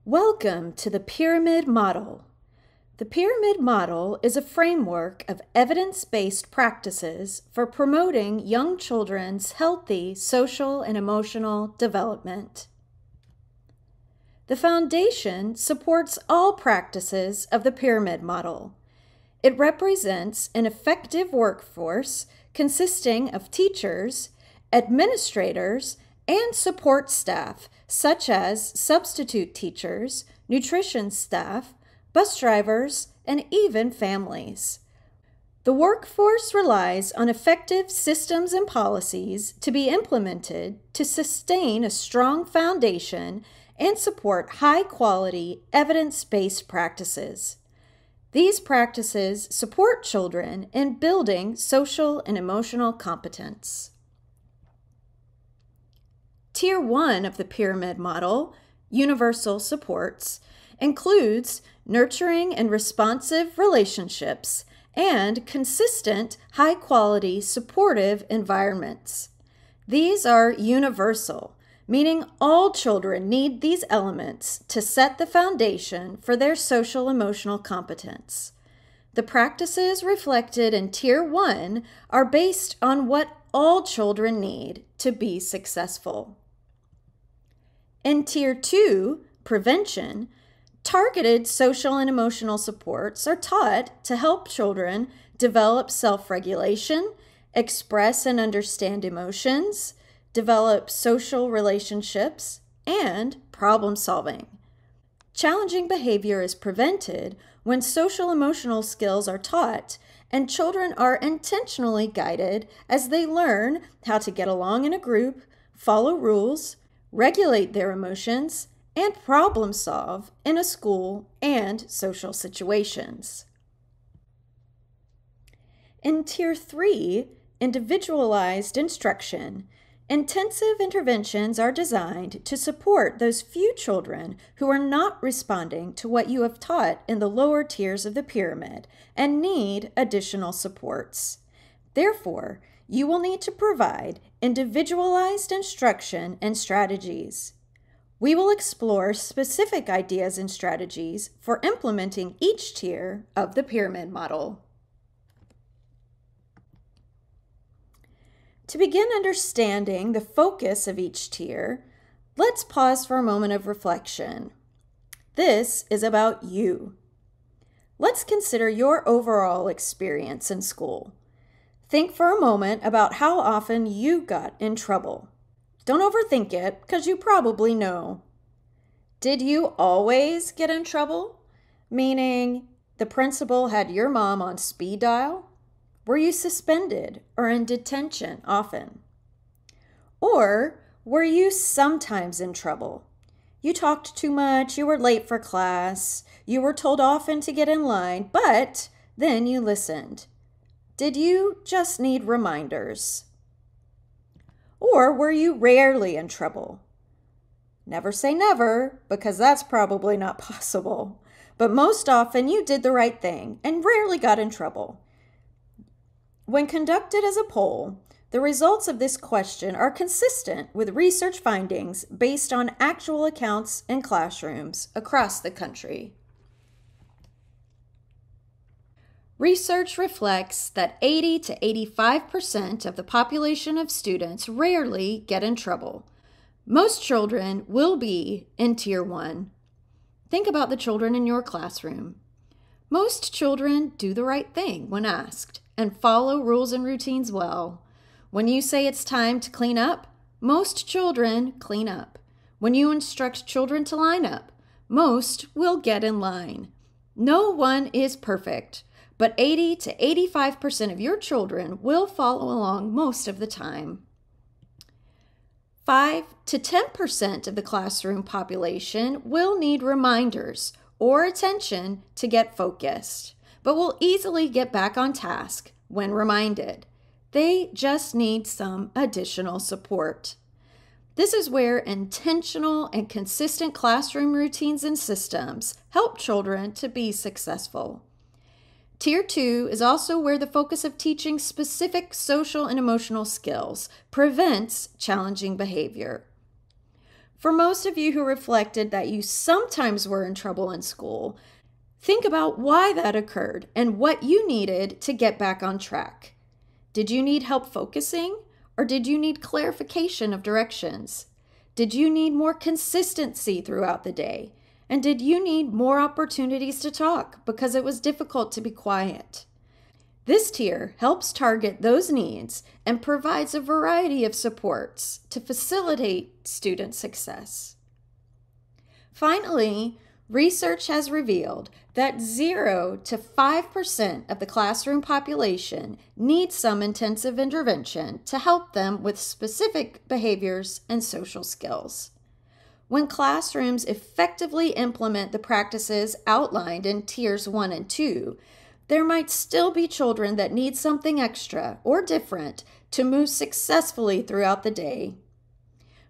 Welcome to the Pyramid Model. The Pyramid Model is a framework of evidence-based practices for promoting young children's healthy social and emotional development. The foundation supports all practices of the Pyramid Model. It represents an effective workforce consisting of teachers, administrators, and support staff, such as substitute teachers, nutrition staff, bus drivers, and even families. The workforce relies on effective systems and policies to be implemented to sustain a strong foundation and support high-quality, evidence-based practices. These practices support children in building social and emotional competence. Tier 1 of the Pyramid Model, Universal Supports, includes nurturing and responsive relationships and consistent, high-quality, supportive environments. These are universal, meaning all children need these elements to set the foundation for their social-emotional competence. The practices reflected in Tier 1 are based on what all children need to be successful. In Tier 2, Prevention, targeted social and emotional supports are taught to help children develop self-regulation, express and understand emotions, develop social relationships, and problem solving. Challenging behavior is prevented when social-emotional skills are taught and children are intentionally guided as they learn how to get along in a group, follow rules, regulate their emotions, and problem solve in a school and social situations. In Tier 3, Individualized Instruction, intensive interventions are designed to support those few children who are not responding to what you have taught in the lower tiers of the pyramid and need additional supports. Therefore, you will need to provide individualized instruction and strategies. We will explore specific ideas and strategies for implementing each tier of the pyramid model. To begin understanding the focus of each tier, let's pause for a moment of reflection. This is about you. Let's consider your overall experience in school. Think for a moment about how often you got in trouble. Don't overthink it, because you probably know. Did you always get in trouble? Meaning, the principal had your mom on speed dial? Were you suspended or in detention often? Or were you sometimes in trouble? You talked too much, you were late for class, you were told often to get in line, but then you listened. Did you just need reminders? Or were you rarely in trouble? Never say never, because that's probably not possible. But most often you did the right thing and rarely got in trouble. When conducted as a poll, the results of this question are consistent with research findings based on actual accounts in classrooms across the country. Research reflects that 80 to 85% of the population of students rarely get in trouble. Most children will be in Tier 1. Think about the children in your classroom. Most children do the right thing when asked and follow rules and routines well. When you say it's time to clean up, most children clean up. When you instruct children to line up, most will get in line. No one is perfect, but 80 to 85% of your children will follow along most of the time. 5 to 10% of the classroom population will need reminders or attention to get focused, but will easily get back on task when reminded. They just need some additional support. This is where intentional and consistent classroom routines and systems help children to be successful. Tier 2 is also where the focus of teaching specific social and emotional skills prevents challenging behavior. For most of you who reflected that you sometimes were in trouble in school, think about why that occurred and what you needed to get back on track. Did you need help focusing, or did you need clarification of directions? Did you need more consistency throughout the day? And did you need more opportunities to talk because it was difficult to be quiet? This tier helps target those needs and provides a variety of supports to facilitate student success. Finally, research has revealed that 0 to 5% of the classroom population needs some intensive intervention to help them with specific behaviors and social skills. When classrooms effectively implement the practices outlined in tiers 1 and 2, there might still be children that need something extra or different to move successfully throughout the day.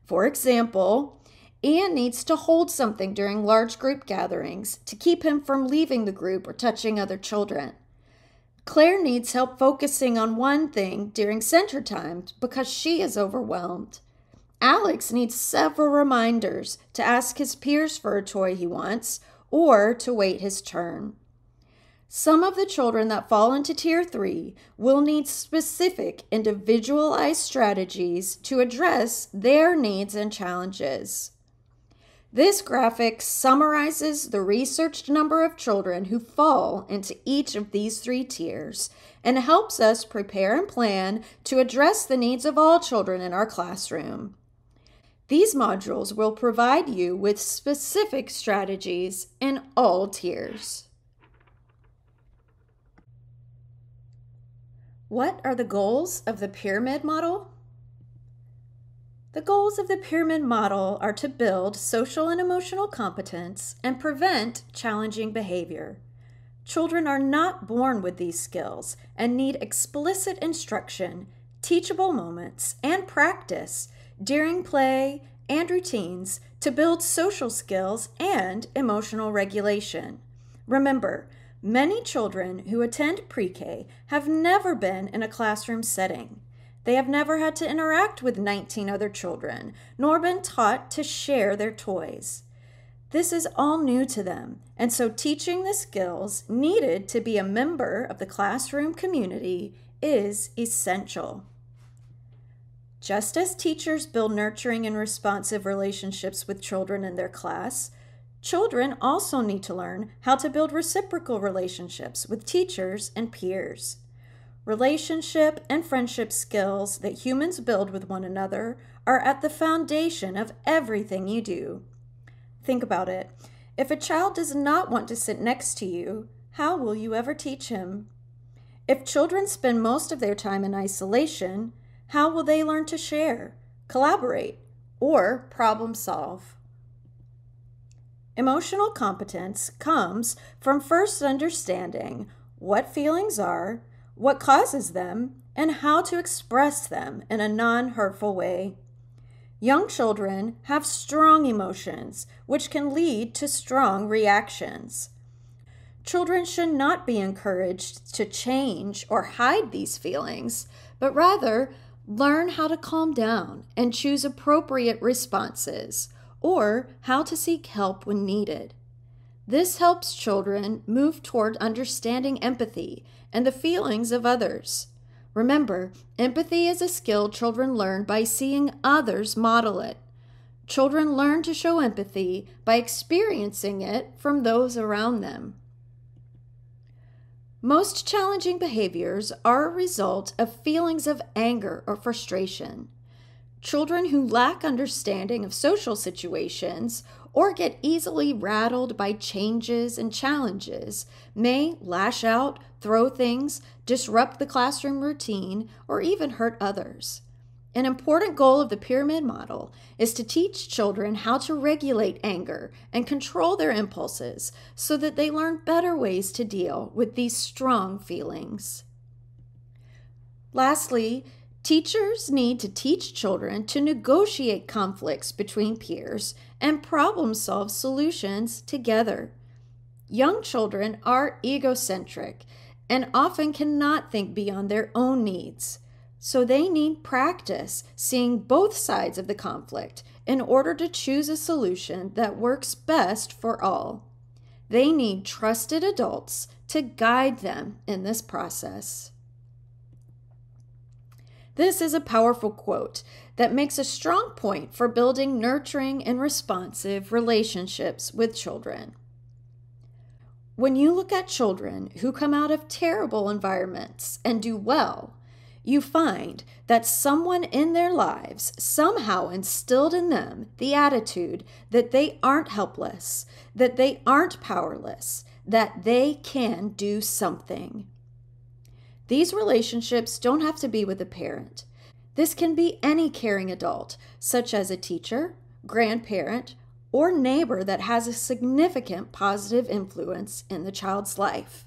For example, Ian needs to hold something during large group gatherings to keep him from leaving the group or touching other children. Claire needs help focusing on one thing during center time because she is overwhelmed. Alex needs several reminders to ask his peers for a toy he wants or to wait his turn. Some of the children that fall into Tier 3 will need specific individualized strategies to address their needs and challenges. This graphic summarizes the researched number of children who fall into each of these 3 tiers and helps us prepare and plan to address the needs of all children in our classroom. These modules will provide you with specific strategies in all tiers. What are the goals of the pyramid model? The goals of the pyramid model are to build social and emotional competence and prevent challenging behavior. Children are not born with these skills and need explicit instruction, teachable moments, and practice during play and routines to build social skills and emotional regulation. Remember, many children who attend pre-K have never been in a classroom setting. They have never had to interact with 19 other children, nor been taught to share their toys. This is all new to them, and so teaching the skills needed to be a member of the classroom community is essential. Just as teachers build nurturing and responsive relationships with children in their class, children also need to learn how to build reciprocal relationships with teachers and peers. Relationship and friendship skills that humans build with one another are at the foundation of everything you do. Think about it. If a child does not want to sit next to you, how will you ever teach him? If children spend most of their time in isolation, how will they learn to share, collaborate, or problem solve? Emotional competence comes from first understanding what feelings are, what causes them, and how to express them in a non-hurtful way. Young children have strong emotions, which can lead to strong reactions. Children should not be encouraged to change or hide these feelings, but rather learn how to calm down and choose appropriate responses, or how to seek help when needed. This helps children move toward understanding empathy and the feelings of others. Remember, empathy is a skill children learn by seeing others model it. Children learn to show empathy by experiencing it from those around them. Most challenging behaviors are a result of feelings of anger or frustration. Children who lack understanding of social situations or get easily rattled by changes and challenges may lash out, throw things, disrupt the classroom routine, or even hurt others. An important goal of the pyramid model is to teach children how to regulate anger and control their impulses so that they learn better ways to deal with these strong feelings. Lastly, teachers need to teach children to negotiate conflicts between peers and problem-solve solutions together. Young children are egocentric and often cannot think beyond their own needs, so they need practice seeing both sides of the conflict in order to choose a solution that works best for all. They need trusted adults to guide them in this process. This is a powerful quote that makes a strong point for building nurturing and responsive relationships with children. When you look at children who come out of terrible environments and do well, you find that someone in their lives somehow instilled in them the attitude that they aren't helpless, that they aren't powerless, that they can do something. These relationships don't have to be with a parent. This can be any caring adult, such as a teacher, grandparent, or neighbor that has a significant positive influence in the child's life.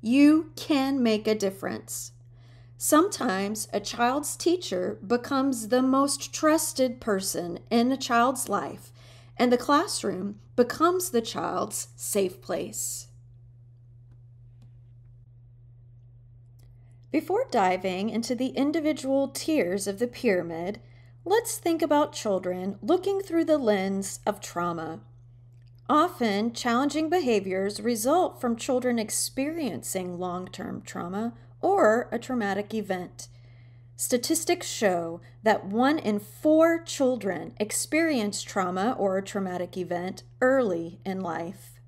You can make a difference. Sometimes a child's teacher becomes the most trusted person in a child's life, and the classroom becomes the child's safe place. Before diving into the individual tiers of the pyramid, let's think about children looking through the lens of trauma. Often, challenging behaviors result from children experiencing long-term trauma or a traumatic event. Statistics show that 1 in 4 children experience trauma or a traumatic event early in life.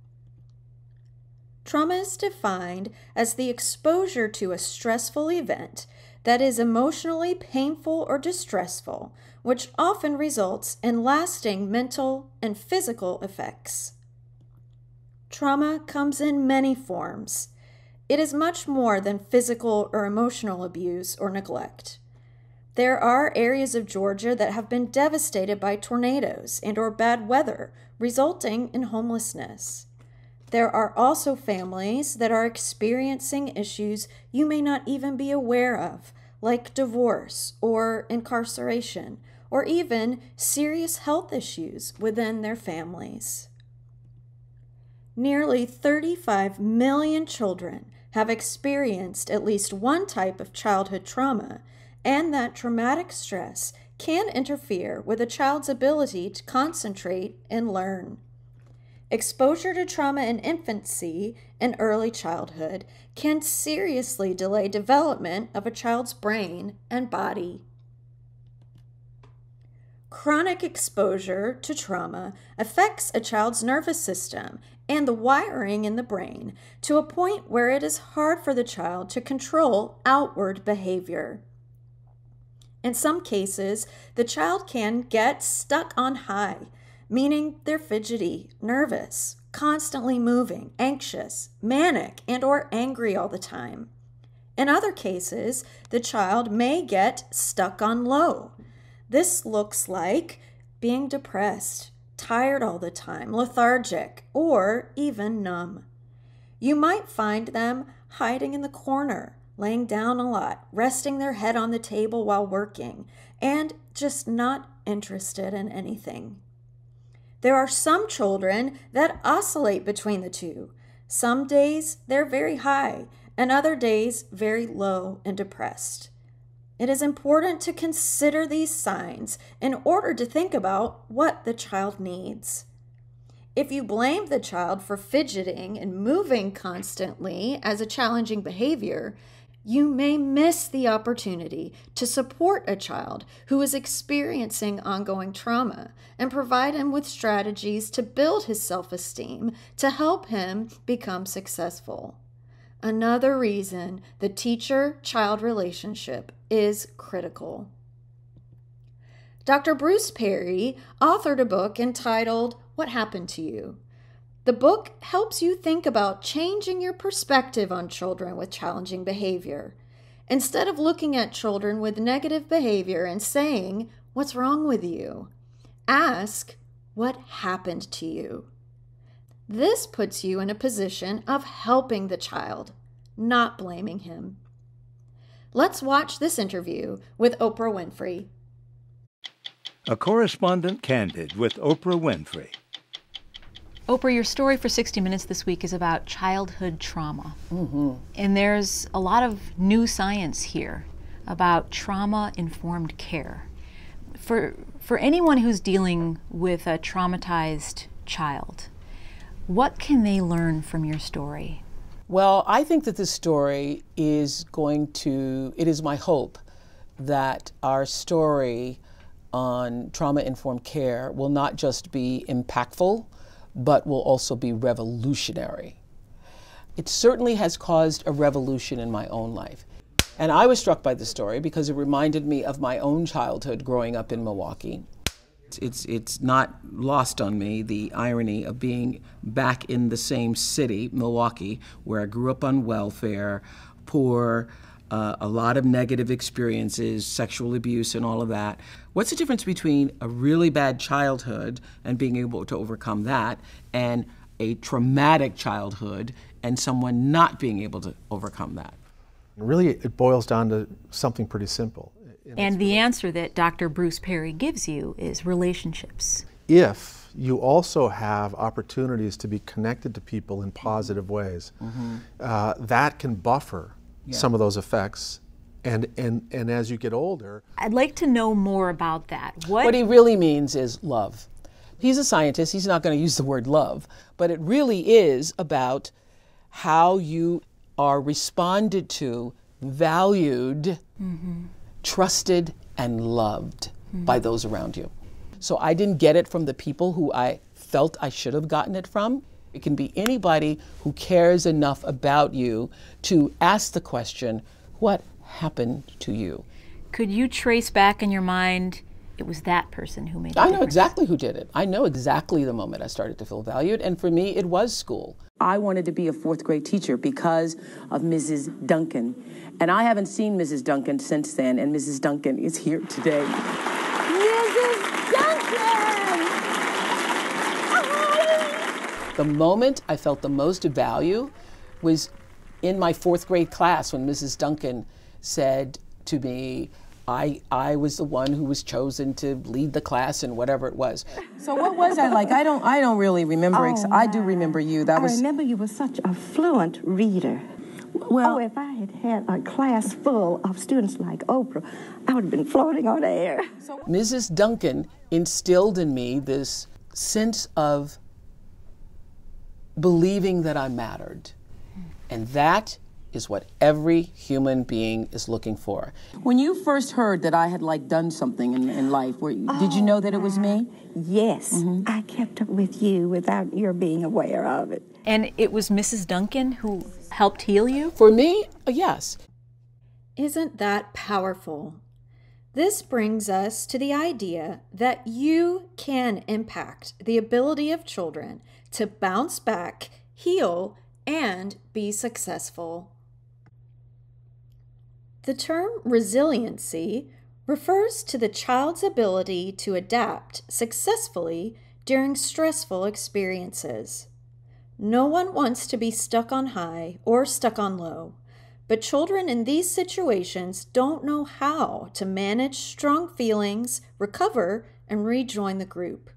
Trauma is defined as the exposure to a stressful event that is emotionally painful or distressful, which often results in lasting mental and physical effects. Trauma comes in many forms. It is much more than physical or emotional abuse or neglect. There are areas of Georgia that have been devastated by tornadoes and/or bad weather, resulting in homelessness. There are also families that are experiencing issues you may not even be aware of, like divorce or incarceration, or even serious health issues within their families. Nearly 35 million children have experienced at least one type of childhood trauma, and that traumatic stress can interfere with a child's ability to concentrate and learn. Exposure to trauma in infancy and early childhood can seriously delay development of a child's brain and body. Chronic exposure to trauma affects a child's nervous system and the wiring in the brain to a point where it is hard for the child to control outward behavior. In some cases, the child can get stuck on high, meaning they're fidgety, nervous, constantly moving, anxious, manic, and/or angry all the time. In other cases, the child may get stuck on low. This looks like being depressed, tired all the time, lethargic, or even numb. You might find them hiding in the corner, laying down a lot, resting their head on the table while working, and just not interested in anything. There are some children that oscillate between the two. Some days they're very high, and other days very low and depressed. It is important to consider these signs in order to think about what the child needs. If you blame the child for fidgeting and moving constantly as a challenging behavior, you may miss the opportunity to support a child who is experiencing ongoing trauma and provide him with strategies to build his self-esteem to help him become successful. Another reason the teacher-child relationship is critical. Dr. Bruce Perry authored a book entitled What Happened to You? The book helps you think about changing your perspective on children with challenging behavior. Instead of looking at children with negative behavior and saying, "What's wrong with you?" ask, "What happened to you?" This puts you in a position of helping the child, not blaming him. Let's watch this interview with Oprah Winfrey. A Correspondent Candid with Oprah Winfrey. Oprah, your story for 60 Minutes this week is about childhood trauma. Mm-hmm. And there's a lot of new science here about trauma-informed care. For For anyone who's dealing with a traumatized child, what can they learn from your story? Well, I think that this story is it is my hope that our story on trauma-informed care will not just be impactful, but will also be revolutionary. It certainly has caused a revolution in my own life. And I was struck by the story because it reminded me of my own childhood growing up in Milwaukee. It's not lost on me, the irony of being back in the same city, Milwaukee, where I grew up on welfare, poor, a lot of negative experiences, sexual abuse and all of that. What's the difference between a really bad childhood and being able to overcome that and a traumatic childhood and someone not being able to overcome that? Really, it boils down to something pretty simple. And the answer that Dr. Bruce Perry gives you is relationships. If you also have opportunities to be connected to people in positive ways, that can buffer some of those effects. And as you get older... I'd like to know more about that. What he really means is love. He's a scientist, he's not going to use the word love, but it really is about how you are responded to, valued, trusted, and loved by those around you. So I didn't get it from the people who I felt I should have gotten it from. It can be anybody who cares enough about you to ask the question, what happened to you? Could you trace back in your mind, it was that person who made it? I know exactly who did it. I know exactly the moment I started to feel valued, and for me, it was school. I wanted to be a fourth grade teacher because of Mrs. Duncan. And I haven't seen Mrs. Duncan since then, and Mrs. Duncan is here today. Mrs. Duncan! The moment I felt the most value was in my fourth grade class when Mrs. Duncan said to me, I was the one who was chosen to lead the class and whatever it was. So what was I like? I don't really remember. I do remember you. I remember you were such a fluent reader. Well, if I had had a class full of students like Oprah, I would have been floating on air. Mrs. Duncan instilled in me this sense of believing that I mattered. And that is what every human being is looking for. When you first heard that I had done something in life, did you know that it was me? Yes, I kept up with you without your being aware of it. And it was Mrs. Duncan who helped heal you? For me, yes. Isn't that powerful? This brings us to the idea that you can impact the ability of children to bounce back, heal, and be successful. The term resiliency refers to the child's ability to adapt successfully during stressful experiences. No one wants to be stuck on high or stuck on low, but children in these situations don't know how to manage strong feelings, recover, and rejoin the group.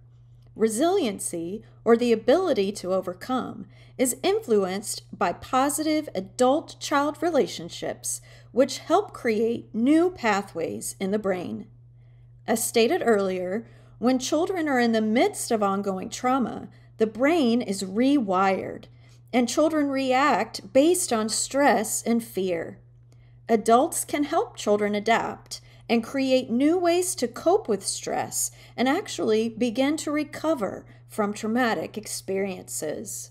Resiliency, or the ability to overcome, is influenced by positive adult-child relationships, which help create new pathways in the brain. As stated earlier, when children are in the midst of ongoing trauma, the brain is rewired, and children react based on stress and fear. Adults can help children adapt and create new ways to cope with stress and actually begin to recover from traumatic experiences.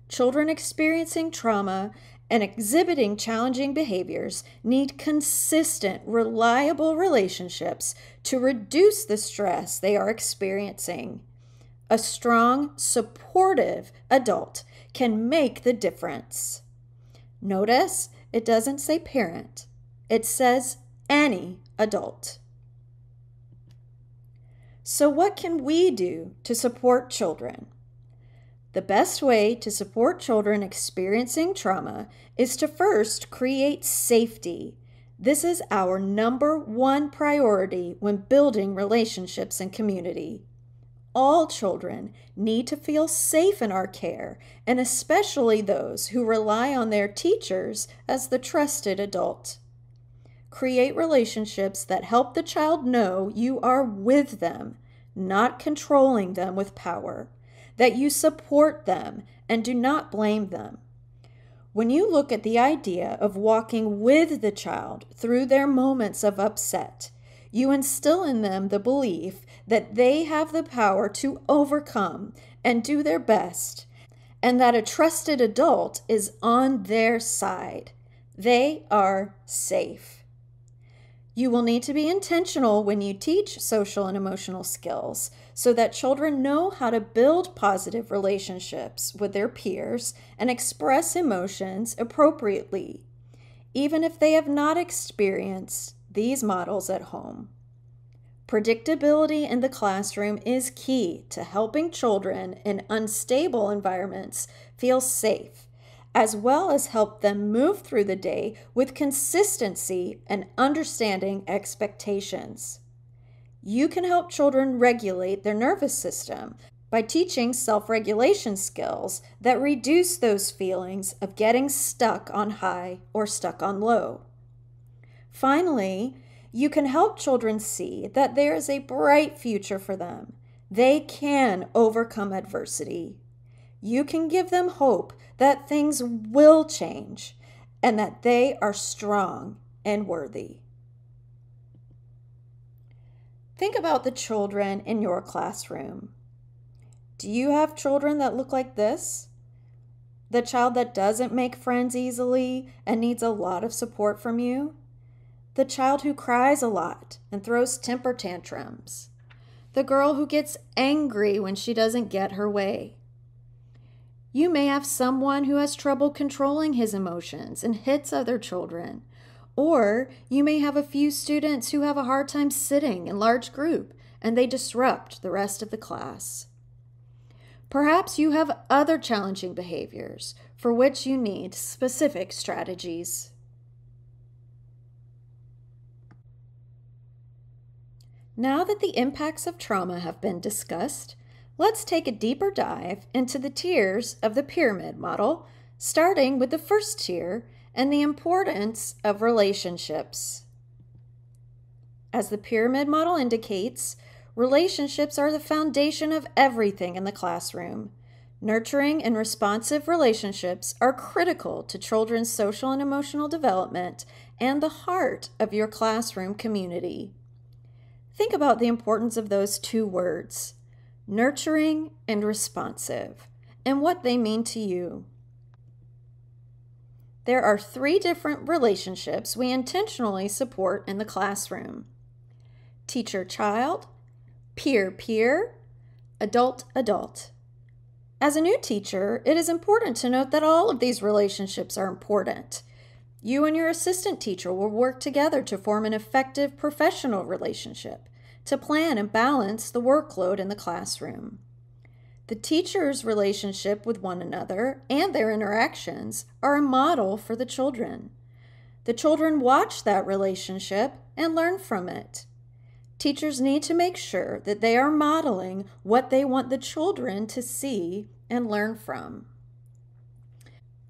Children experiencing trauma and exhibiting challenging behaviors need consistent, reliable relationships to reduce the stress they are experiencing. A strong, supportive adult can make the difference. Notice it doesn't say parent. It says any adult. So what can we do to support children? The best way to support children experiencing trauma is to first create safety. This is our number one priority when building relationships and community. All children need to feel safe in our care, and especially those who rely on their teachers as the trusted adult. Create relationships that help the child know you are with them, not controlling them with power, that you support them and do not blame them. When you look at the idea of walking with the child through their moments of upset, you instill in them the belief that they have the power to overcome and do their best, and that a trusted adult is on their side. They are safe. You will need to be intentional when you teach social and emotional skills so that children know how to build positive relationships with their peers and express emotions appropriately, even if they have not experienced these models at home. Predictability in the classroom is key to helping children in unstable environments feel safe, as well as help them move through the day with consistency and understanding expectations. You can help children regulate their nervous system by teaching self-regulation skills that reduce those feelings of getting stuck on high or stuck on low. Finally, you can help children see that there is a bright future for them. They can overcome adversity. You can give them hope that things will change and that they are strong and worthy. Think about the children in your classroom. Do you have children that look like this? The child that doesn't make friends easily and needs a lot of support from you? The child who cries a lot and throws temper tantrums? The girl who gets angry when she doesn't get her way? You may have someone who has trouble controlling his emotions and hits other children. Or you may have a few students who have a hard time sitting in large group and they disrupt the rest of the class. Perhaps you have other challenging behaviors for which you need specific strategies. Now that the impacts of trauma have been discussed, let's take a deeper dive into the tiers of the pyramid model, starting with the first tier and the importance of relationships. As the pyramid model indicates, relationships are the foundation of everything in the classroom. Nurturing and responsive relationships are critical to children's social and emotional development and the heart of your classroom community. Think about the importance of those two words, nurturing and responsive, and what they mean to you. There are 3 different relationships we intentionally support in the classroom: teacher-child, peer-peer, adult-adult. As a new teacher, it is important to note that all of these relationships are important. You and your assistant teacher will work together to form an effective professional relationship, to plan and balance the workload in the classroom. The teachers' relationship with one another and their interactions are a model for the children. The children watch that relationship and learn from it. Teachers need to make sure that they are modeling what they want the children to see and learn from.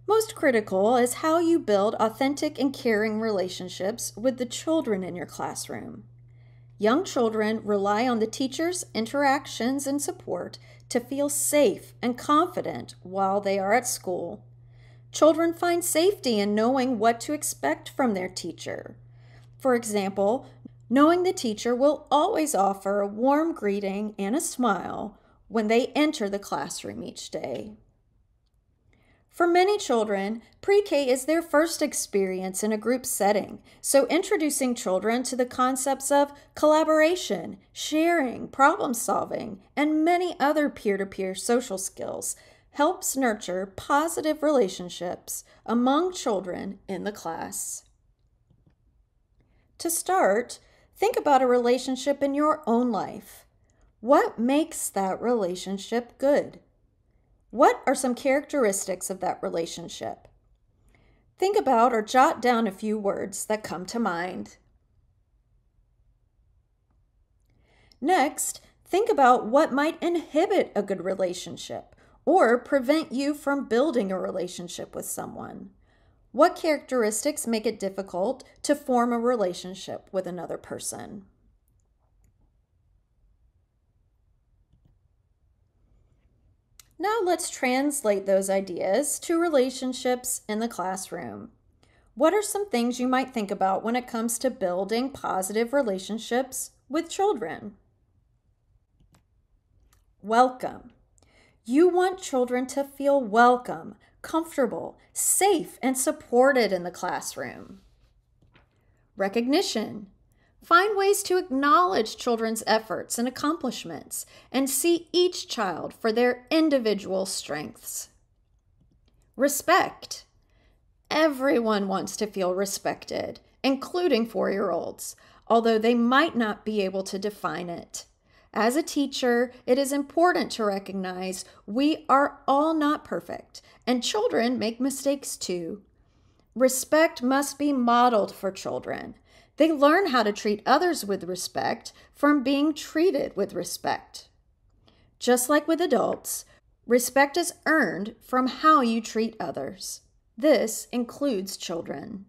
Most critical is how you build authentic and caring relationships with the children in your classroom. Young children rely on the teacher's interactions and support to feel safe and confident while they are at school. Children find safety in knowing what to expect from their teacher. For example, knowing the teacher will always offer a warm greeting and a smile when they enter the classroom each day. For many children, pre-K is their first experience in a group setting, so introducing children to the concepts of collaboration, sharing, problem solving, and many other peer-to-peer social skills helps nurture positive relationships among children in the class. To start, think about a relationship in your own life. What makes that relationship good? What are some characteristics of that relationship? Think about or jot down a few words that come to mind. Next, think about what might inhibit a good relationship or prevent you from building a relationship with someone. What characteristics make it difficult to form a relationship with another person? Now let's translate those ideas to relationships in the classroom. What are some things you might think about when it comes to building positive relationships with children? Welcome. You want children to feel welcome, comfortable, safe, and supported in the classroom. Recognition. Find ways to acknowledge children's efforts and accomplishments and see each child for their individual strengths. Respect. Everyone wants to feel respected, including 4-year-olds, although they might not be able to define it. As a teacher, it is important to recognize we are all not perfect, and children make mistakes too. Respect must be modeled for children. They learn how to treat others with respect from being treated with respect. Just like with adults, respect is earned from how you treat others. This includes children.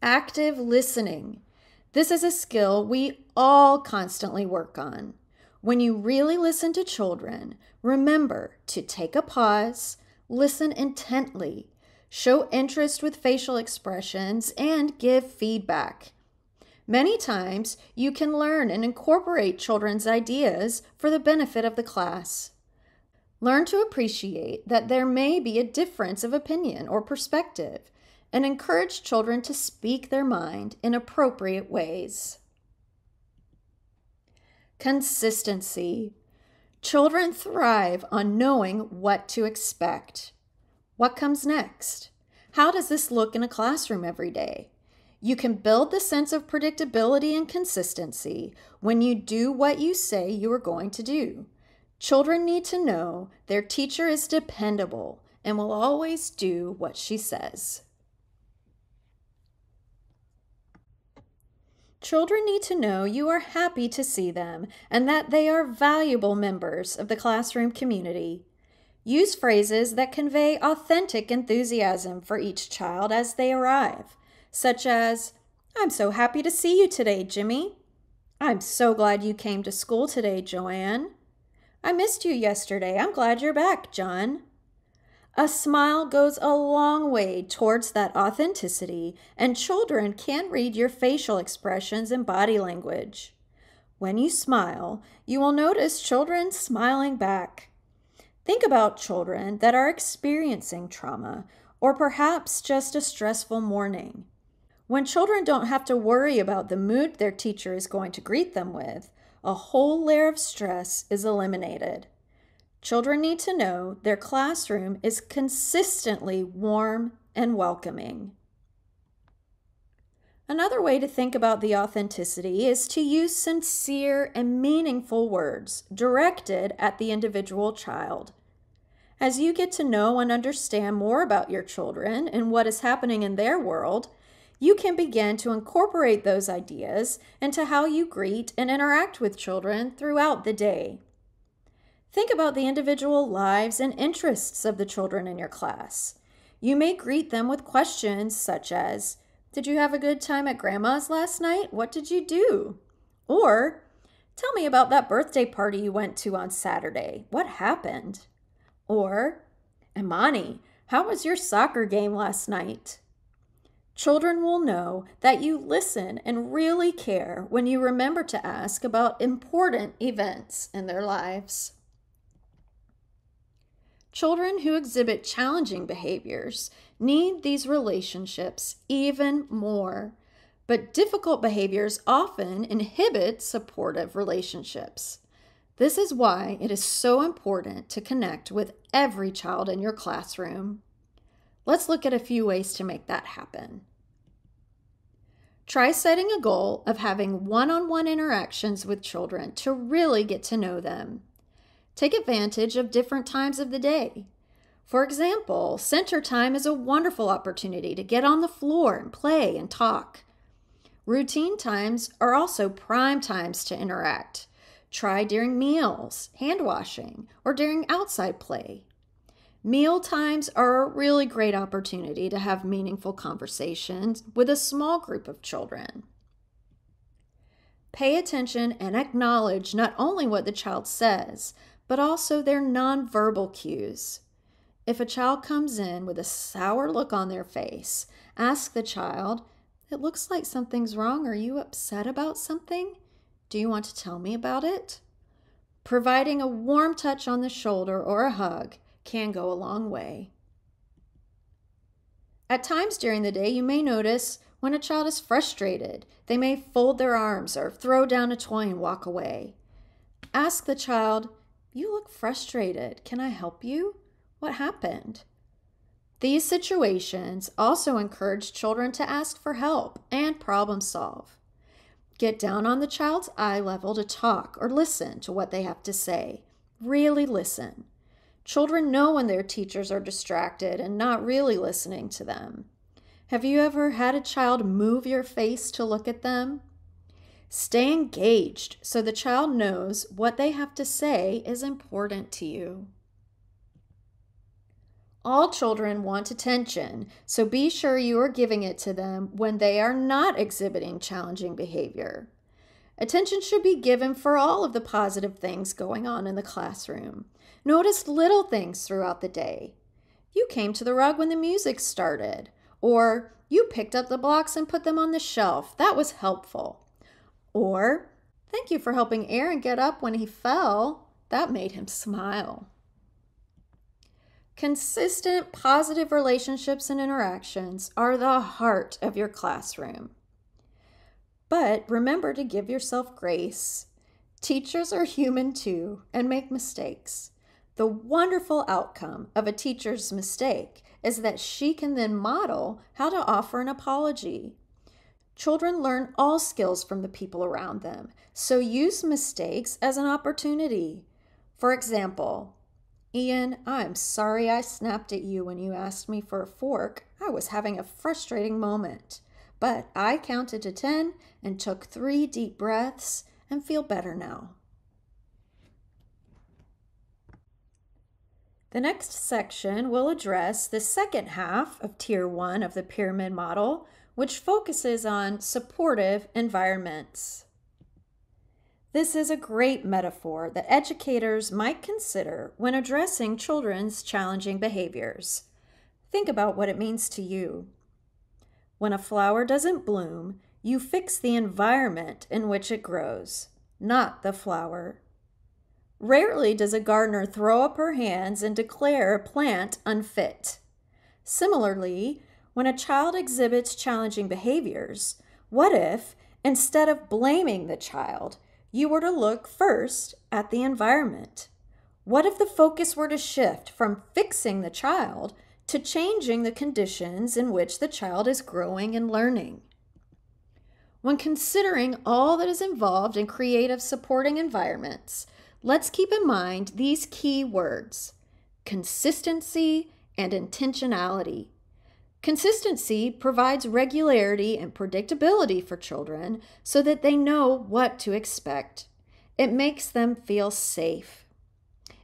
Active listening. This is a skill we all constantly work on. When you really listen to children, remember to take a pause, listen intently, show interest with facial expressions, and give feedback. Many times, you can learn and incorporate children's ideas for the benefit of the class. Learn to appreciate that there may be a difference of opinion or perspective, and encourage children to speak their mind in appropriate ways. Consistency. Children thrive on knowing what to expect. What comes next? How does this look in a classroom every day? You can build the sense of predictability and consistency when you do what you say you are going to do. Children need to know their teacher is dependable and will always do what she says. Children need to know you are happy to see them and that they are valuable members of the classroom community. Use phrases that convey authentic enthusiasm for each child as they arrive, such as, "I'm so happy to see you today, Jimmy." "I'm so glad you came to school today, Joanne." "I missed you yesterday. I'm glad you're back, John." A smile goes a long way towards that authenticity, and children can read your facial expressions and body language. When you smile, you will notice children smiling back. Think about children that are experiencing trauma or perhaps just a stressful morning. When children don't have to worry about the mood their teacher is going to greet them with, a whole layer of stress is eliminated. Children need to know their classroom is consistently warm and welcoming. Another way to think about the authenticity is to use sincere and meaningful words directed at the individual child. As you get to know and understand more about your children and what is happening in their world, you can begin to incorporate those ideas into how you greet and interact with children throughout the day. Think about the individual lives and interests of the children in your class. You may greet them with questions such as, "Did you have a good time at Grandma's last night? What did you do?" Or, "Tell me about that birthday party you went to on Saturday. What happened?" Or, "Imani, how was your soccer game last night?" Children will know that you listen and really care when you remember to ask about important events in their lives. Children who exhibit challenging behaviors need these relationships even more, but difficult behaviors often inhibit supportive relationships. This is why it is so important to connect with every child in your classroom. Let's look at a few ways to make that happen. Try setting a goal of having one-on-one interactions with children to really get to know them. Take advantage of different times of the day. For example, center time is a wonderful opportunity to get on the floor and play and talk. Routine times are also prime times to interact. Try during meals, hand washing, or during outside play. Meal times are a really great opportunity to have meaningful conversations with a small group of children. Pay attention and acknowledge not only what the child says, but also their nonverbal cues. If a child comes in with a sour look on their face, ask the child, "It looks like something's wrong. Are you upset about something? Do you want to tell me about it?" Providing a warm touch on the shoulder or a hug can go a long way. At times during the day, you may notice when a child is frustrated. They may fold their arms or throw down a toy and walk away. Ask the child, "You look frustrated. Can I help you? What happened?" These situations also encourage children to ask for help and problem solve. Get down on the child's eye level to talk or listen to what they have to say. Really listen. Children know when their teachers are distracted and not really listening to them. Have you ever had a child move your face to look at them? Stay engaged so the child knows what they have to say is important to you. All children want attention, so be sure you are giving it to them when they are not exhibiting challenging behavior. Attention should be given for all of the positive things going on in the classroom. Notice little things throughout the day. You came to the rug when the music started, or you picked up the blocks and put them on the shelf. That was helpful. Or, "Thank you for helping Aaron get up when he fell. That made him smile." Consistent positive relationships and interactions are the heart of your classroom. But remember to give yourself grace. Teachers are human too and make mistakes. The wonderful outcome of a teacher's mistake is that she can then model how to offer an apology. Children learn all skills from the people around them, so use mistakes as an opportunity. For example, "Ian, I'm sorry I snapped at you when you asked me for a fork. I was having a frustrating moment, but I counted to 10 and took 3 deep breaths and feel better now." The next section will address the second half of Tier 1 of the pyramid model, which focuses on supportive environments. This is a great metaphor that educators might consider when addressing children's challenging behaviors. Think about what it means to you. When a flower doesn't bloom, you fix the environment in which it grows, not the flower. Rarely does a gardener throw up her hands and declare a plant unfit. Similarly, when a child exhibits challenging behaviors, what if, instead of blaming the child, you were to look first at the environment? What if the focus were to shift from fixing the child to changing the conditions in which the child is growing and learning? When considering all that is involved in creative supporting environments, let's keep in mind these key words: consistency and intentionality. Consistency provides regularity and predictability for children so that they know what to expect. It makes them feel safe.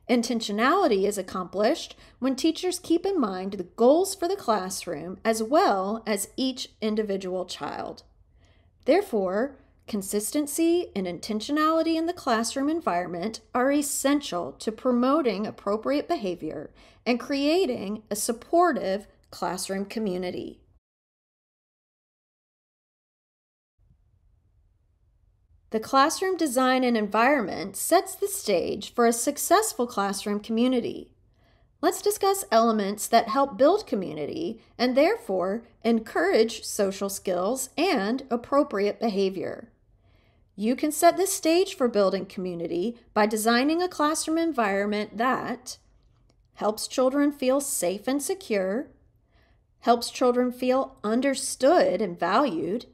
Intentionality is accomplished when teachers keep in mind the goals for the classroom as well as each individual child. Therefore, consistency and intentionality in the classroom environment are essential to promoting appropriate behavior and creating a supportive classroom community. The classroom design and environment sets the stage for a successful classroom community. Let's discuss elements that help build community and therefore encourage social skills and appropriate behavior. You can set the stage for building community by designing a classroom environment that helps children feel safe and secure, helps children feel understood and valued,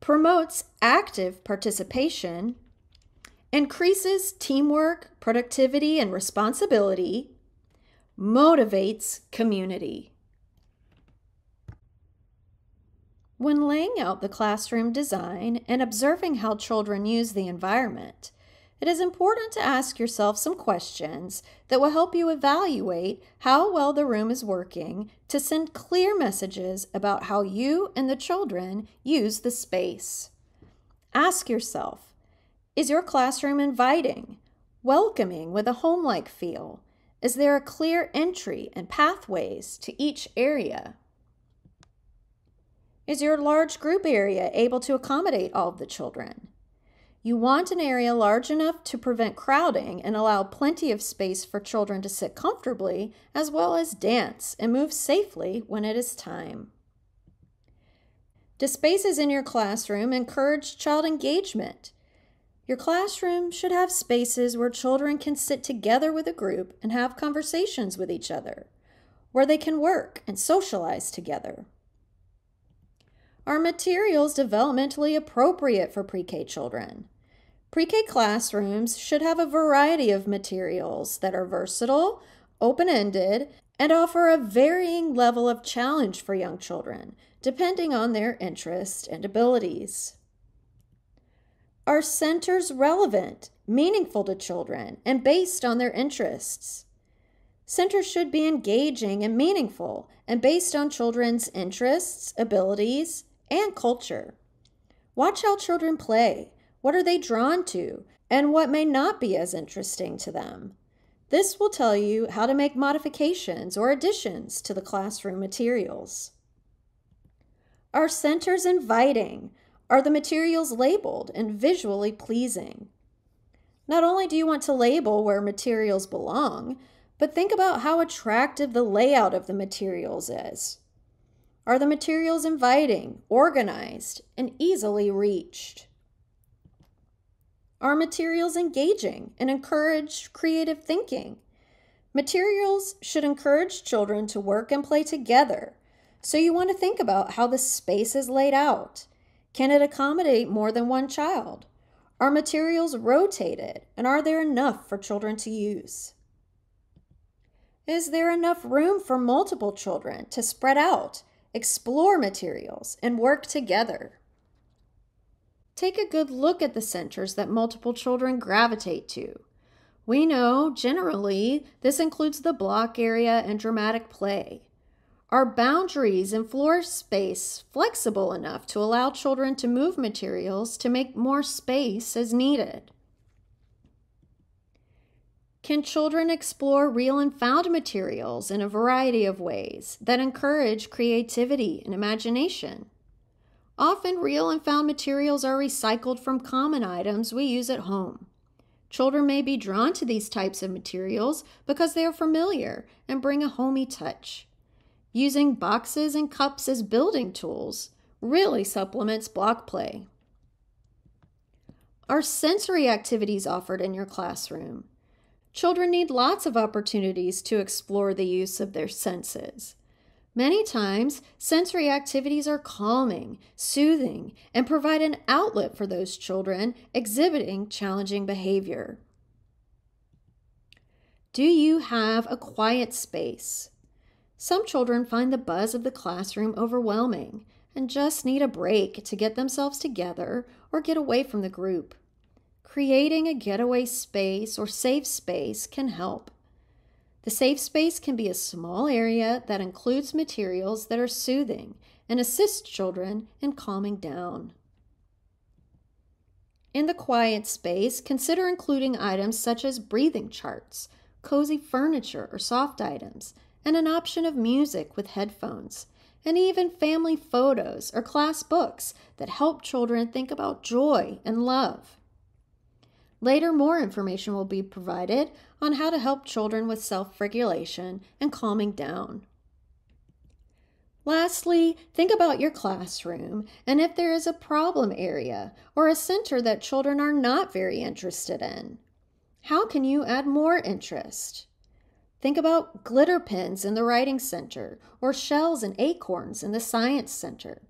promotes active participation, increases teamwork, productivity, and responsibility, motivates community. When laying out the classroom design and observing how children use the environment, it is important to ask yourself some questions that will help you evaluate how well the room is working to send clear messages about how you and the children use the space. Ask yourself, is your classroom inviting, welcoming with a home-like feel? Is there a clear entry and pathways to each area? Is your large group area able to accommodate all of the children? You want an area large enough to prevent crowding and allow plenty of space for children to sit comfortably, as well as dance and move safely when it is time. Do spaces in your classroom encourage child engagement? Your classroom should have spaces where children can sit together with a group and have conversations with each other, where they can work and socialize together. Are materials developmentally appropriate for pre-K children? Pre-K classrooms should have a variety of materials that are versatile, open-ended, and offer a varying level of challenge for young children, depending on their interests and abilities. Are centers relevant, meaningful to children, and based on their interests? Centers should be engaging and meaningful and based on children's interests, abilities, and culture. Watch how children play. What are they drawn to, and what may not be as interesting to them? This will tell you how to make modifications or additions to the classroom materials. Are centers inviting? Are the materials labeled and visually pleasing? Not only do you want to label where materials belong, but think about how attractive the layout of the materials is. Are the materials inviting, organized, and easily reached? Are materials engaging and encourage creative thinking? Materials should encourage children to work and play together, so you want to think about how the space is laid out. Can it accommodate more than one child? Are materials rotated, and are there enough for children to use? Is there enough room for multiple children to spread out, explore materials, and work together? Take a good look at the centers that multiple children gravitate to. We know, generally, this includes the block area and dramatic play. Are boundaries and floor space flexible enough to allow children to move materials to make more space as needed? Can children explore real and found materials in a variety of ways that encourage creativity and imagination? Often, real and found materials are recycled from common items we use at home. Children may be drawn to these types of materials because they are familiar and bring a homey touch. Using boxes and cups as building tools really supplements block play. Are sensory activities offered in your classroom? Children need lots of opportunities to explore the use of their senses. Many times, sensory activities are calming, soothing, and provide an outlet for those children exhibiting challenging behavior. Do you have a quiet space? Some children find the buzz of the classroom overwhelming and just need a break to get themselves together or get away from the group. Creating a getaway space or safe space can help. The safe space can be a small area that includes materials that are soothing and assist children in calming down. In the quiet space, consider including items such as breathing charts, cozy furniture or soft items, and an option of music with headphones, and even family photos or class books that help children think about joy and love. Later, more information will be provided on how to help children with self-regulation and calming down. Lastly, think about your classroom and if there is a problem area or a center that children are not very interested in. How can you add more interest? Think about glitter pens in the writing center or shells and acorns in the science center.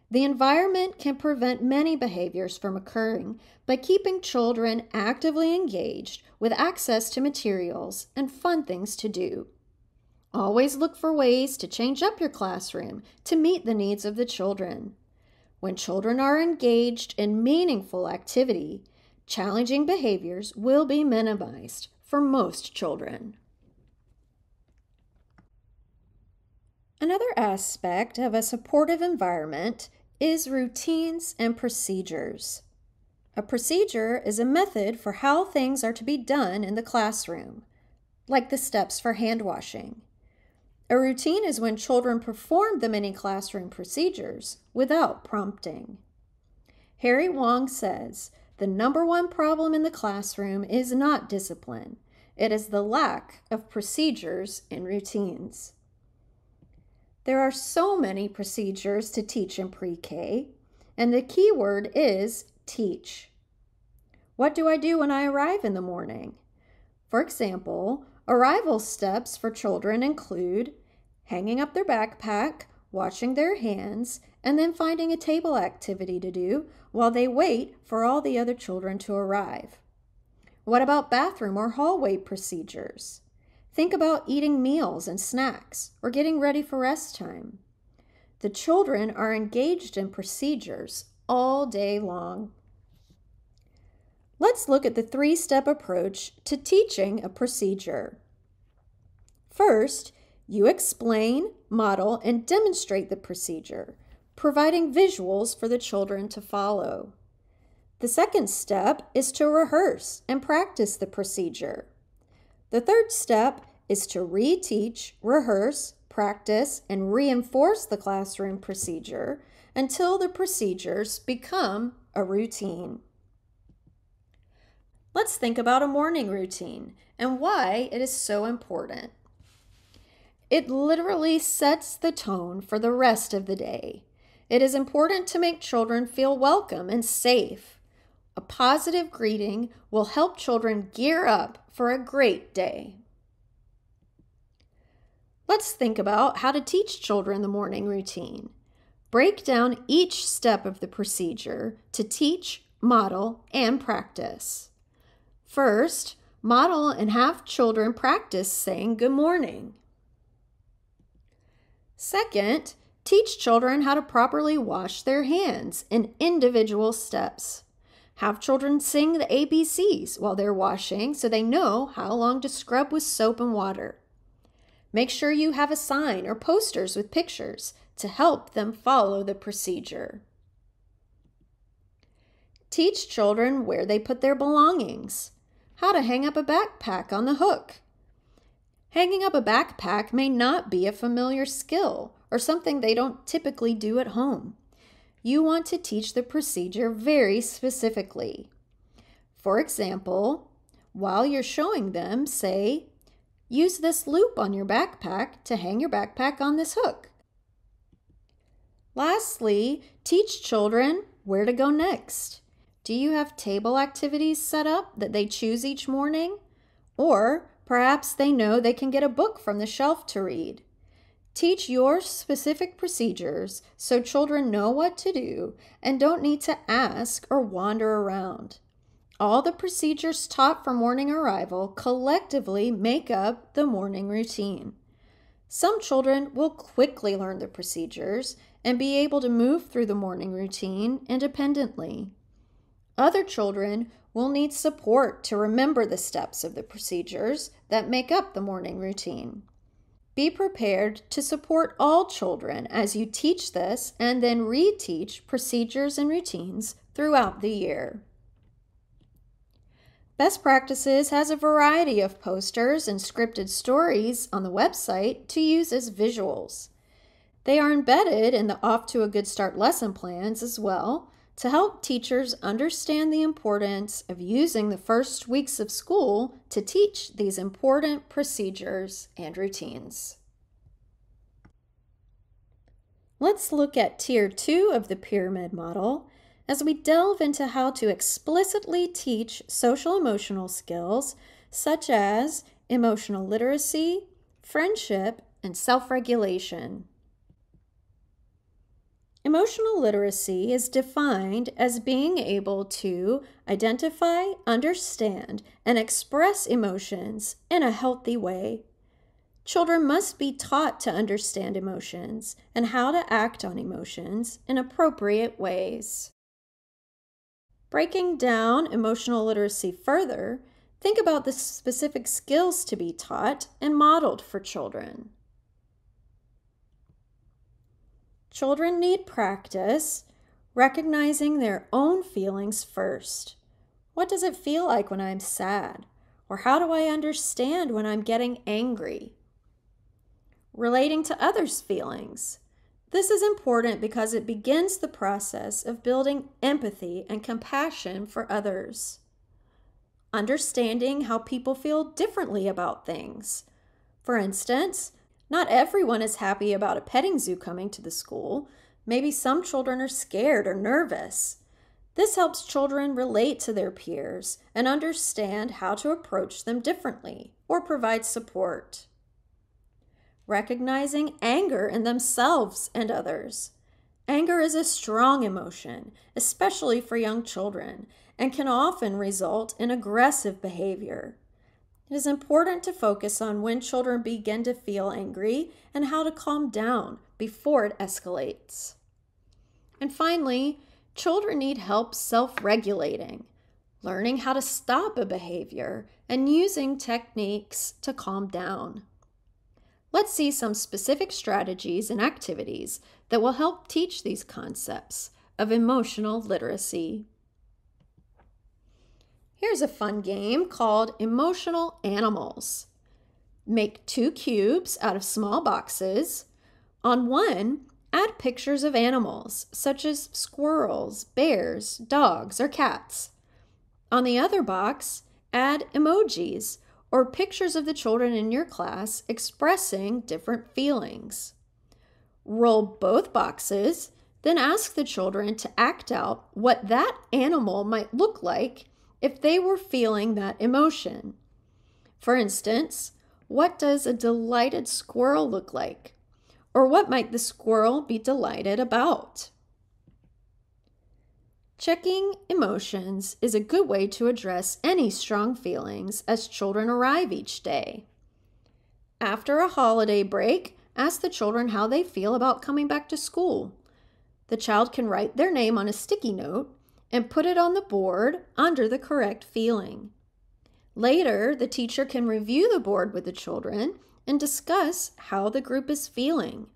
The environment can prevent many behaviors from occurring by keeping children actively engaged with access to materials and fun things to do. Always look for ways to change up your classroom to meet the needs of the children. When children are engaged in meaningful activity, challenging behaviors will be minimized for most children. Another aspect of a supportive environment is routines and procedures. A procedure is a method for how things are to be done in the classroom, like the steps for hand washing. A routine is when children perform the many classroom procedures without prompting. Harry Wong says, "The number one problem in the classroom is not discipline. It is the lack of procedures and routines." There are so many procedures to teach in pre-K, and the key word is teach. What do I do when I arrive in the morning? For example, arrival steps for children include hanging up their backpack, washing their hands, and then finding a table activity to do while they wait for all the other children to arrive. What about bathroom or hallway procedures? Think about eating meals and snacks or getting ready for rest time. The children are engaged in procedures all day long. Let's look at the three-step approach to teaching a procedure. First, you explain, model, and demonstrate the procedure, providing visuals for the children to follow. The second step is to rehearse and practice the procedure. The third step is to reteach, rehearse, practice, and reinforce the classroom procedure until the procedures become a routine. Let's think about a morning routine and why it is so important. It literally sets the tone for the rest of the day. It is important to make children feel welcome and safe. A positive greeting will help children gear up for a great day. Let's think about how to teach children the morning routine. Break down each step of the procedure to teach, model, and practice. First, model and have children practice saying good morning. Second, teach children how to properly wash their hands in individual steps. Have children sing the ABCs while they're washing so they know how long to scrub with soap and water. Make sure you have a sign or posters with pictures to help them follow the procedure. Teach children where they put their belongings. How to hang up a backpack on the hook. Hanging up a backpack may not be a familiar skill or something they don't typically do at home. You want to teach the procedure very specifically. For example, while you're showing them, say, use this loop on your backpack to hang your backpack on this hook. Lastly, teach children where to go next. Do you have table activities set up that they choose each morning? Or perhaps they know they can get a book from the shelf to read. Teach your specific procedures so children know what to do and don't need to ask or wander around. All the procedures taught for morning arrival collectively make up the morning routine. Some children will quickly learn the procedures and be able to move through the morning routine independently. Other children will need support to remember the steps of the procedures that make up the morning routine. Be prepared to support all children as you teach this and then reteach procedures and routines throughout the year. Best Practices has a variety of posters and scripted stories on the website to use as visuals. They are embedded in the Off to a Good Start lesson plans as well to help teachers understand the importance of using the first weeks of school to teach these important procedures and routines. Let's look at Tier 2 of the pyramid model as we delve into how to explicitly teach social-emotional skills such as emotional literacy, friendship, and self-regulation. Emotional literacy is defined as being able to identify, understand, and express emotions in a healthy way. Children must be taught to understand emotions and how to act on emotions in appropriate ways. Breaking down emotional literacy further, think about the specific skills to be taught and modeled for children. Children need practice recognizing their own feelings first. What does it feel like when I'm sad? Or how do I understand when I'm getting angry? Relating to others' feelings. This is important because it begins the process of building empathy and compassion for others. Understanding how people feel differently about things. For instance, not everyone is happy about a petting zoo coming to the school. Maybe some children are scared or nervous. This helps children relate to their peers and understand how to approach them differently or provide support. Recognizing anger in themselves and others. Anger is a strong emotion, especially for young children, and can often result in aggressive behavior. It is important to focus on when children begin to feel angry and how to calm down before it escalates. And finally, children need help self-regulating, learning how to stop a behavior and using techniques to calm down. Let's see some specific strategies and activities that will help teach these concepts of emotional literacy. Here's a fun game called Emotional Animals. Make 2 cubes out of small boxes. On one, add pictures of animals such as squirrels, bears, dogs, or cats. On the other box, add emojis or pictures of the children in your class expressing different feelings. Roll both boxes, then ask the children to act out what that animal might look like if they were feeling that emotion. For instance, what does a delighted squirrel look like? Or what might the squirrel be delighted about? Checking emotions is a good way to address any strong feelings as children arrive each day. After a holiday break, ask the children how they feel about coming back to school. The child can write their name on a sticky note and put it on the board under the correct feeling. Later, the teacher can review the board with the children and discuss how the group is feeling.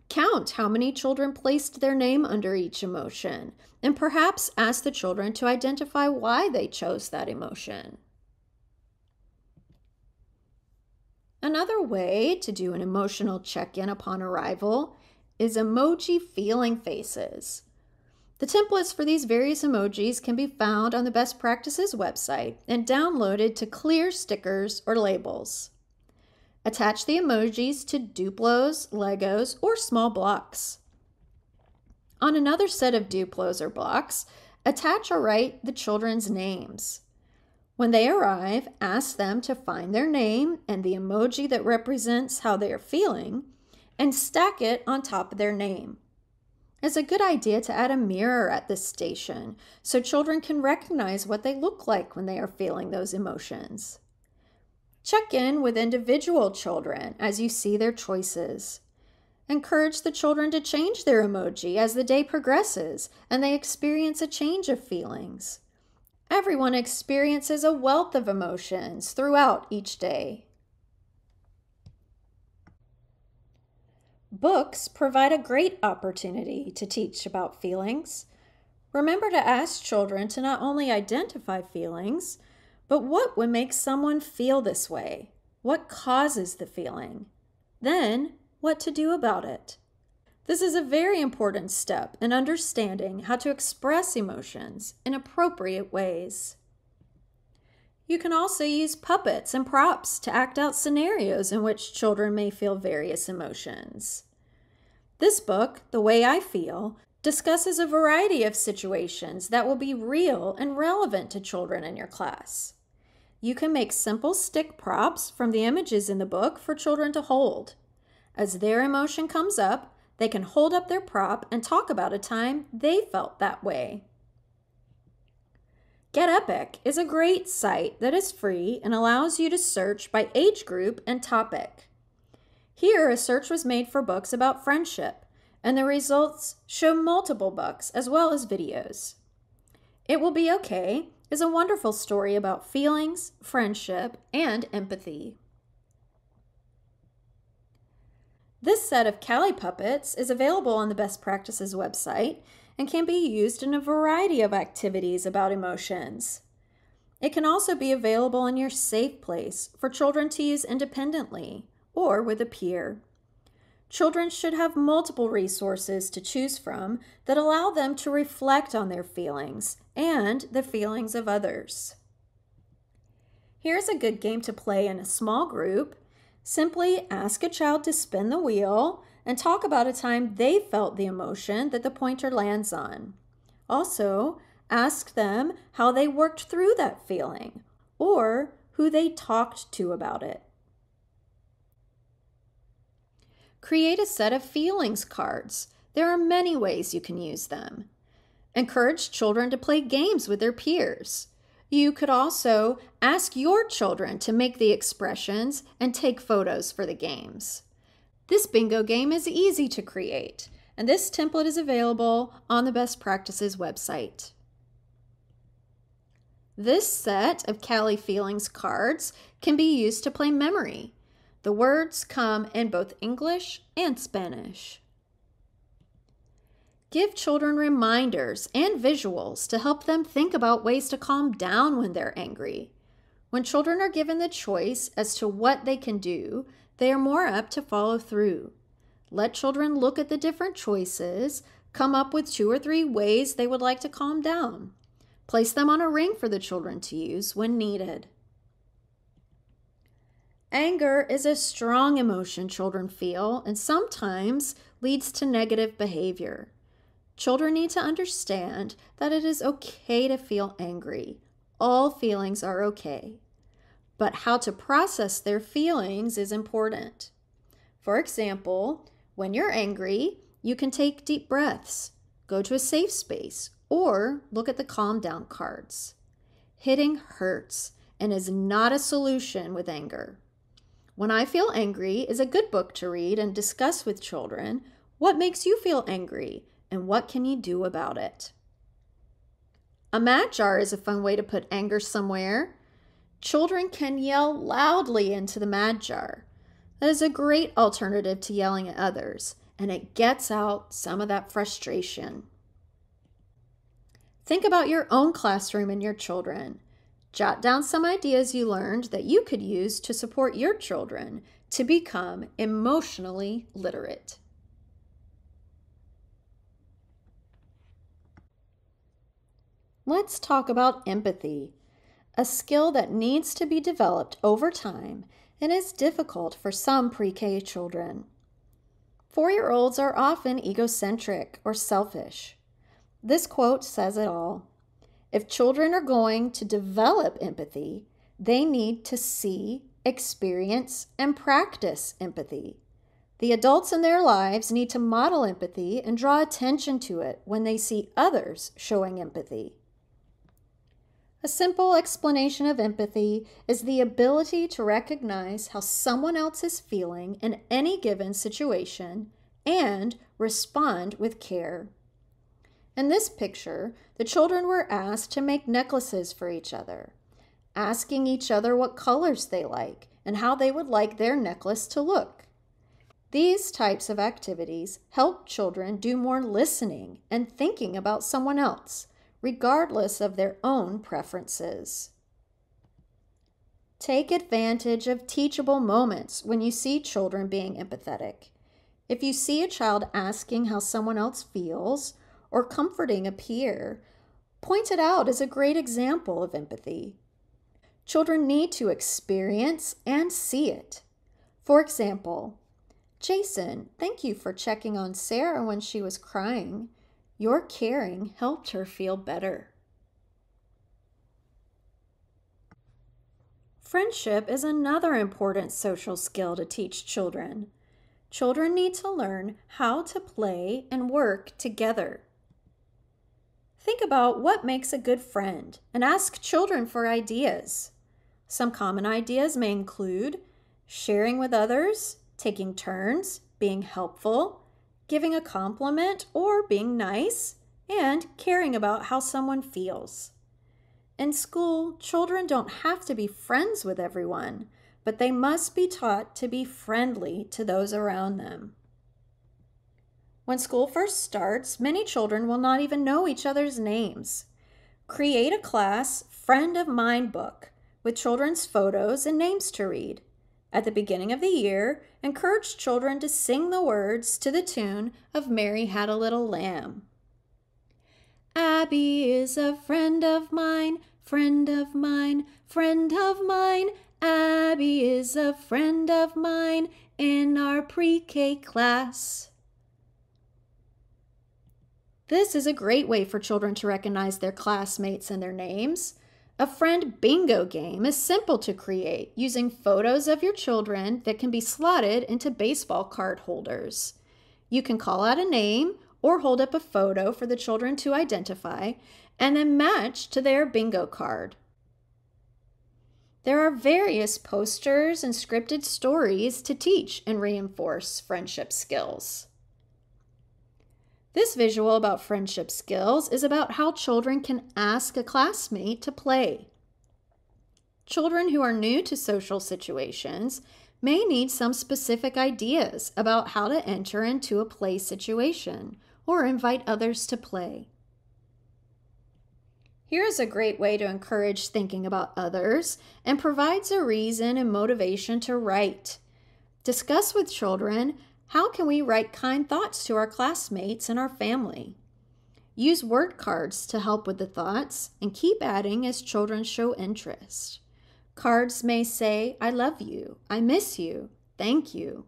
Count how many children placed their name under each emotion, and perhaps ask the children to identify why they chose that emotion. Another way to do an emotional check-in upon arrival is emoji feeling faces. The templates for these various emojis can be found on the Best Practices website and downloaded to clear stickers or labels. Attach the emojis to Duplos, Legos, or small blocks. On another set of Duplos or blocks, attach or write the children's names. When they arrive, ask them to find their name and the emoji that represents how they are feeling, and stack it on top of their name. It's a good idea to add a mirror at this station so children can recognize what they look like when they are feeling those emotions. Check in with individual children as you see their choices. Encourage the children to change their emoji as the day progresses and they experience a change of feelings. Everyone experiences a wealth of emotions throughout each day. Books provide a great opportunity to teach about feelings. Remember to ask children to not only identify feelings, but what would make someone feel this way? What causes the feeling? Then, what to do about it? This is a very important step in understanding how to express emotions in appropriate ways. You can also use puppets and props to act out scenarios in which children may feel various emotions. This book, The Way I Feel, discusses a variety of situations that will be real and relevant to children in your class. You can make simple stick props from the images in the book for children to hold. As their emotion comes up, they can hold up their prop and talk about a time they felt that way. Get Epic is a great site that is free and allows you to search by age group and topic. Here, a search was made for books about friendship, and the results show multiple books as well as videos. It Will Be Okay is a wonderful story about feelings, friendship, and empathy. This set of Callie puppets is available on the Best Practices website and can be used in a variety of activities about emotions. It can also be available in your safe place for children to use independently or with a peer. Children should have multiple resources to choose from that allow them to reflect on their feelings and the feelings of others. Here's a good game to play in a small group. Simply ask a child to spin the wheel and talk about a time they felt the emotion that the pointer lands on. Also, ask them how they worked through that feeling or who they talked to about it. Create a set of feelings cards. There are many ways you can use them. Encourage children to play games with their peers. You could also ask your children to make the expressions and take photos for the games. This bingo game is easy to create, and this template is available on the Best Practices website. This set of Callie Feelings cards can be used to play memory. The words come in both English and Spanish. Give children reminders and visuals to help them think about ways to calm down when they're angry. When children are given the choice as to what they can do, they are more apt to follow through. Let children look at the different choices, come up with 2 or 3 ways they would like to calm down. Place them on a ring for the children to use when needed. Anger is a strong emotion children feel and sometimes leads to negative behavior. Children need to understand that it is okay to feel angry. All feelings are okay. But how to process their feelings is important. For example, when you're angry, you can take deep breaths, go to a safe space, or look at the calm down cards. Hitting hurts and is not a solution with anger. When I Feel Angry is a good book to read and discuss with children what makes you feel angry and what can you do about it. A mad jar is a fun way to put anger somewhere. Children can yell loudly into the mad jar. That is a great alternative to yelling at others, and it gets out some of that frustration. Think about your own classroom and your children. Jot down some ideas you learned that you could use to support your children to become emotionally literate. Let's talk about empathy, a skill that needs to be developed over time and is difficult for some pre-K children. 4-year-olds are often egocentric or selfish. This quote says it all. If children are going to develop empathy, they need to see, experience, and practice empathy. The adults in their lives need to model empathy and draw attention to it when they see others showing empathy. A simple explanation of empathy is the ability to recognize how someone else is feeling in any given situation and respond with care. In this picture, the children were asked to make necklaces for each other, asking each other what colors they like and how they would like their necklace to look. These types of activities help children do more listening and thinking about someone else, regardless of their own preferences. Take advantage of teachable moments when you see children being empathetic. If you see a child asking how someone else feels or comforting a peer, point it out as a great example of empathy. Children need to experience and see it. For example, Jason, thank you for checking on Sarah when she was crying. Your caring helped her feel better. Friendship is another important social skill to teach children. Children need to learn how to play and work together. Think about what makes a good friend and ask children for ideas. Some common ideas may include sharing with others, taking turns, being helpful, giving a compliment or being nice, and caring about how someone feels. In school, children don't have to be friends with everyone, but they must be taught to be friendly to those around them. When school first starts, many children will not even know each other's names. Create a class Friend of Mine book with children's photos and names to read. At the beginning of the year, encourage children to sing the words to the tune of Mary Had a Little Lamb. Abby is a friend of mine, friend of mine, friend of mine. Abby is a friend of mine in our pre-K class. This is a great way for children to recognize their classmates and their names. A friend bingo game is simple to create using photos of your children that can be slotted into baseball card holders. You can call out a name or hold up a photo for the children to identify and then match to their bingo card. There are various posters and scripted stories to teach and reinforce friendship skills. This visual about friendship skills is about how children can ask a classmate to play. Children who are new to social situations may need some specific ideas about how to enter into a play situation or invite others to play. Here is a great way to encourage thinking about others and provides a reason and motivation to write. Discuss with children, how can we write kind thoughts to our classmates and our family? Use word cards to help with the thoughts and keep adding as children show interest. Cards may say, I love you, I miss you, thank you.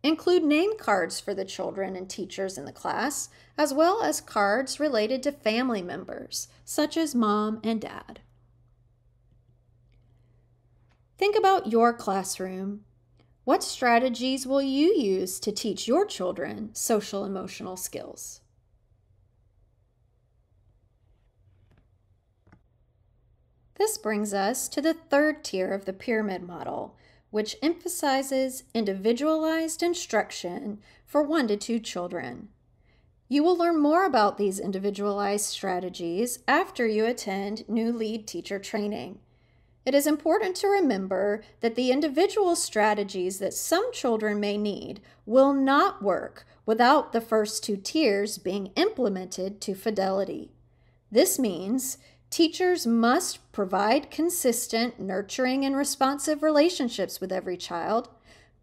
Include name cards for the children and teachers in the class, as well as cards related to family members, such as mom and dad. Think about your classroom. What strategies will you use to teach your children social emotional skills? This brings us to the third tier of the pyramid model, which emphasizes individualized instruction for 1 to 2 children. You will learn more about these individualized strategies after you attend new lead teacher training. It is important to remember that the individual strategies that some children may need will not work without the first 2 tiers being implemented to fidelity. This means teachers must provide consistent, nurturing, and responsive relationships with every child,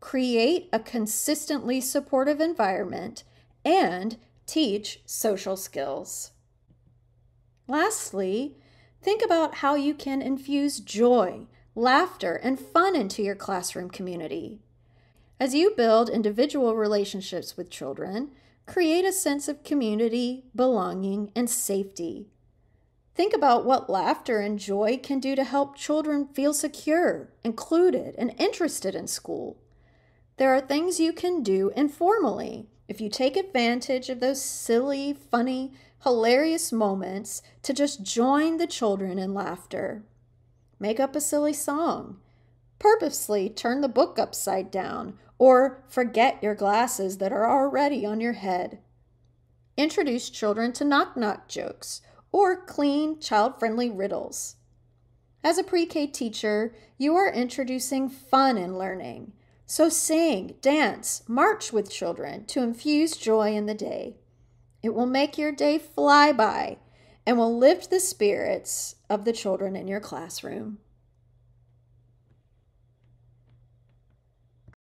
create a consistently supportive environment, and teach social skills. Lastly, think about how you can infuse joy, laughter, and fun into your classroom community. As you build individual relationships with children, create a sense of community, belonging, and safety. Think about what laughter and joy can do to help children feel secure, included, and interested in school. There are things you can do informally if you take advantage of those silly, funny, hilarious moments to just join the children in laughter. Make up a silly song. Purposely turn the book upside down or forget your glasses that are already on your head. Introduce children to knock-knock jokes or clean, child-friendly riddles. As a pre-K teacher, you are introducing fun in learning. So sing, dance, march with children to infuse joy in the day. It will make your day fly by and will lift the spirits of the children in your classroom.